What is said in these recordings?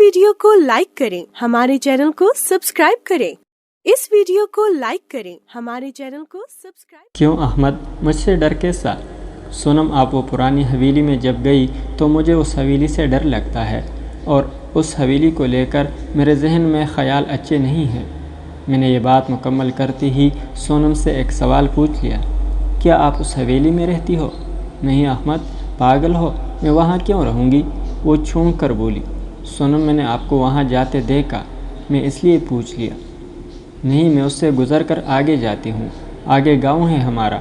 Video کو like کریں، ہمارے چینل کو سبسکرائب کریں۔ اس ویڈیو کو لائک کریں، ہمارے چینل کو سبسکرائب۔ کیوں احمد، مجھ سے ڈر کیسا؟ سونم، آپ وہ پرانی حویلی میں جب گئی تو مجھے اس حویلی سے ڈر لگتا ہے، اور اس حویلی کو لے کر میرے ذہن میں خیال اچھے نہیں ہیں۔ میں نے یہ بات مکمل کرتے ہی سونم سے ایک سوال پوچھ لیا، کیا آپ اس حویلی میں رہتی ہو؟ نہیں احمد، پاگل ہو، میں وہاں کیوں رہوں گی؟ وہ چونک کر بولی۔ سونم، میں نے آپ کو وہاں جاتے دیکھا، میں اس لیے پوچھ لیا۔ نہیں، میں اس سے گزر کر آگے جاتی ہوں، آگے گاؤں ہے ہمارا۔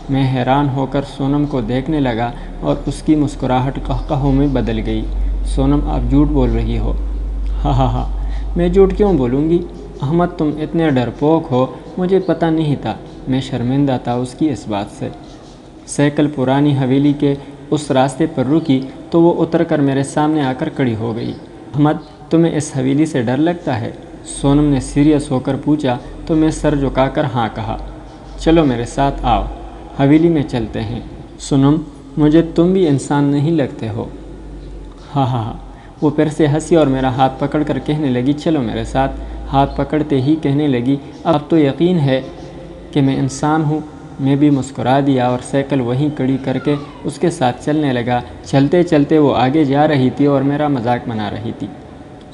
میں حیران ہو کر سونم کو دیکھنے لگا اور اس کی مسکراہٹ قہقہوں میں بدل گئی۔ سونم، آپ جھوٹ بول رہی ہو۔ ہاں، میں جھوٹ کیوں بولوں گی؟ احمد، تم اتنے ڈرپوک ہو، مجھے پتہ نہیں تھا۔ میں شرمندہ تھا اس کی اس بات سے۔ سائیکل پرانی حویلی کے اس راستے پر رکی تو وہ اتر کر میرے سامنے آ کر کھڑی ہو گئی۔ احمد، تمہیں اس حویلی سے ڈر لگتا ہے؟ سونم نے سیریس ہو کر پوچھا تو میں سر جھکا کر ہاں کہا۔ چلو میرے ساتھ آؤ، حویلی میں چلتے ہیں۔ سونم، مجھے تم بھی انسان نہیں لگتے ہو۔ ہاں، وہ پھر سے ہنسی اور میرا ہاتھ پکڑ کر کہنے لگی، چلو میرے ساتھ۔ ہاتھ پکڑتے ہی کہنے لگی، اب تو یقین ہے کہ میں انسان ہوں۔ میں بھی مسکرا دیا اور سائیکل وہیں کھڑی کر کے اس کے ساتھ چلنے لگا۔ چلتے چلتے وہ آگے جا رہی تھی اور میرا مذاق بنا رہی تھی۔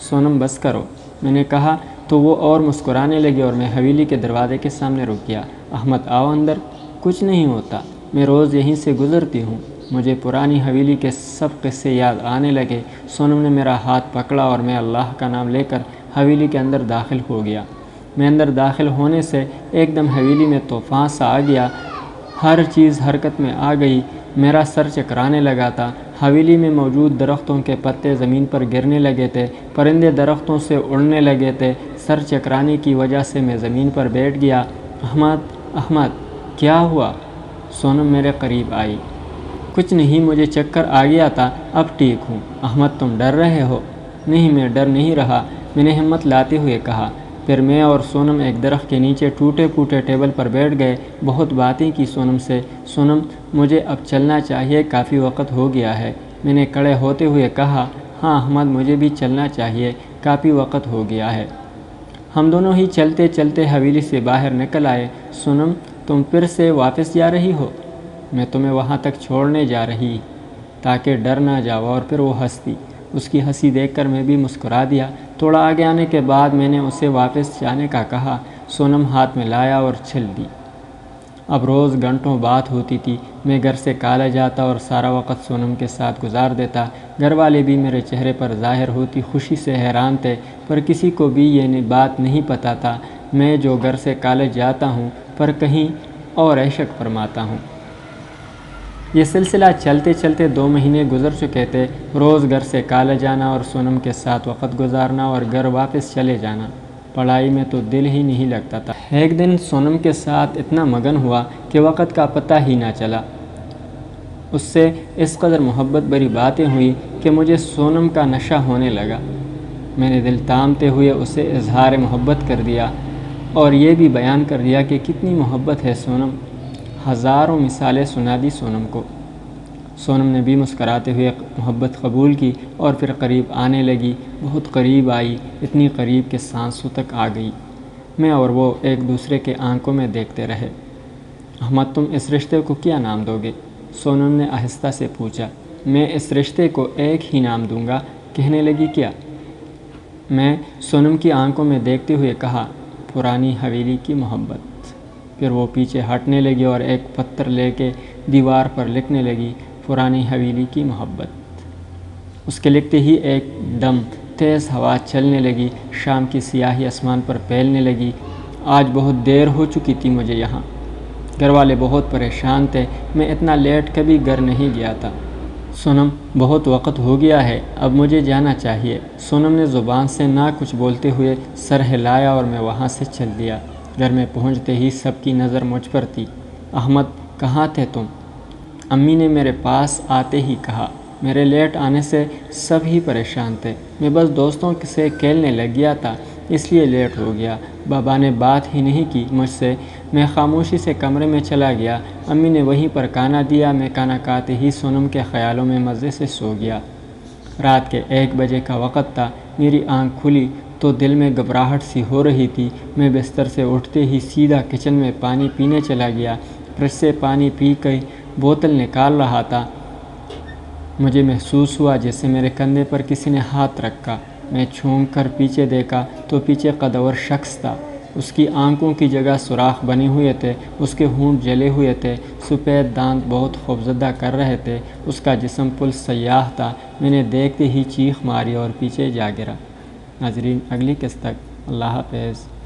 سونم، بس کرو، میں نے کہا تو وہ اور مسکرانے لگی اور میں حویلی کے دروازے کے سامنے رک گیا۔ احمد، آؤ اندر، کچھ نہیں ہوتا، میں روز یہیں سے گزرتی ہوں۔ مجھے پرانی حویلی کے سب قصے یاد آنے لگے۔ سونم نے میرا ہاتھ پکڑا اور میں اللہ کا نام لے کر حویلی کے اندر داخل ہو گیا۔ میں اندر داخل ہونے سے ایک دم حویلی میں طوفان سا آ گیا، ہر چیز حرکت میں آ گئی، میرا سر چکرانے لگا تھا۔ حویلی میں موجود درختوں کے پتے زمین پر گرنے لگے تھے، پرندے درختوں سے اڑنے لگے تھے۔ سر چکرانے کی وجہ سے میں زمین پر بیٹھ گیا۔ احمد، کیا ہوا؟ سونم میرے قریب آئی۔ کچھ نہیں، مجھے چکر آ گیا تھا، اب ٹھیک ہوں۔ احمد، تم ڈر رہے ہو؟ نہیں، میں ڈر نہیں رہا، میں نے ہمت لاتے ہوئے کہا۔ پھر میں اور سونم ایک درخت کے نیچے ٹوٹے پھوٹے ٹیبل پر بیٹھ گئے، بہت باتیں کی سونم سے۔ سونم، مجھے اب چلنا چاہیے، کافی وقت ہو گیا ہے۔ میں نے کھڑے ہوتے ہوئے کہا۔ ہاں احمد، مجھے بھی چلنا چاہیے، کافی وقت ہو گیا ہے۔ ہم دونوں ہی چلتے چلتے حویلی سے باہر نکل آئے۔ سونم، تم پھر سے واپس جا رہی ہو؟ میں تمہیں وہاں تک چھوڑنے جا رہی تاکہ ڈر نہ جاؤ۔ اور پھر وہ ہنسی۔ اس کی ہنسی دیکھ کر میں بھی مسکرا دیا۔ تھوڑا آگے آنے کے بعد میں نے اسے واپس جانے کا کہا۔ سونم ہاتھ میں لایا اور چل دی۔ اب روز گھنٹوں بات ہوتی تھی۔ میں گھر سے کالج جاتا اور سارا وقت سونم کے ساتھ گزار دیتا۔ گھر والے بھی میرے چہرے پر ظاہر ہوتی خوشی سے حیران تھے، پر کسی کو بھی یہ بات نہیں پتہ تھا میں جو گھر سے کالج جاتا ہوں پر کہیں اور عشق فرماتا ہوں۔ یہ سلسلہ چلتے چلتے 2 مہینے گزر چکے تھے۔ روز گھر سے کالج جانا اور سونم کے ساتھ وقت گزارنا اور گھر واپس چلے جانا۔ پڑھائی میں تو دل ہی نہیں لگتا تھا۔ ایک دن سونم کے ساتھ اتنا مگن ہوا کہ وقت کا پتہ ہی نہ چلا۔ اس سے اس قدر محبت بھری باتیں ہوئی کہ مجھے سونم کا نشہ ہونے لگا۔ میں نے دل تھامتے ہوئے اسے اظہار محبت کر دیا اور یہ بھی بیان کر دیا کہ کتنی محبت ہے سونم۔ ہزاروں مثالیں سنا دی سونم کو۔ سونم نے بھی مسکراتے ہوئے محبت قبول کی اور پھر قریب آنے لگی، بہت قریب آئی، اتنی قریب کہ سانسوں تک آ گئی۔ میں اور وہ ایک دوسرے کے آنکھوں میں دیکھتے رہے۔ احمد، تم اس رشتے کو کیا نام دو گے؟ سونم نے آہستہ سے پوچھا۔ میں اس رشتے کو ایک ہی نام دوں گا، کہنے لگی، کیا؟ میں سونم کی آنکھوں میں دیکھتے ہوئے کہا، پرانی حویلی کی محبت۔ پھر وہ پیچھے ہٹنے لگی اور ایک پتھر لے کے دیوار پر لکھنے لگی، پرانی حویلی کی محبت۔ اس کے لکھتے ہی ایک دم تیز ہوا چلنے لگی، شام کی سیاہی آسمان پر پھیلنے لگی۔ آج بہت دیر ہو چکی تھی مجھے یہاں۔ گھر والے بہت پریشان تھے، میں اتنا لیٹ کبھی گھر نہیں گیا تھا۔ سونم، بہت وقت ہو گیا ہے، اب مجھے جانا چاہیے۔ سونم نے زبان سے نہ کچھ بولتے ہوئے سر ہلایا اور میں وہاں سے چل دیا۔ گھر میں پہنچتے ہی سب کی نظر مجھ پر تھی۔ احمد، کہاں تھے تم؟ امی نے میرے پاس آتے ہی کہا۔ میرے لیٹ آنے سے سب ہی پریشان تھے، میں بس دوستوں سے کھیلنے لگ گیا تھا، اس لیے لیٹ ہو گیا۔ بابا نے بات ہی نہیں کی مجھ سے، میں خاموشی سے کمرے میں چلا گیا۔ امی نے وہیں پر کھانا دیا، میں کھانا کھاتے ہی سونم کے خیالوں میں مزے سے سو گیا۔ رات کے 1 بجے کا وقت تھا۔ میری آنکھ کھلی تو دل میں گھبراہٹ سی ہو رہی تھی۔ میں بستر سے اٹھتے ہی سیدھا کچن میں پانی پینے چلا گیا۔ فریج سے پانی پی کے بوتل نکال رہا تھا، مجھے محسوس ہوا جیسے میرے کندھے پر کسی نے ہاتھ رکھا۔ میں جھونک کر پیچھے دیکھا تو پیچھے قدور شخص تھا۔ اس کی آنکھوں کی جگہ سوراخ بنے ہوئے تھے، اس کے ہونٹ جلے ہوئے تھے، سفید دانت بہت خوفزدہ کر رہے تھے، اس کا جسم پل سیاہ تھا۔ میں نے دیکھتے ہی چیخ ماری اور پیچھے جا گرا۔ ناظرین، اگلی قسط تک اللہ حافظ۔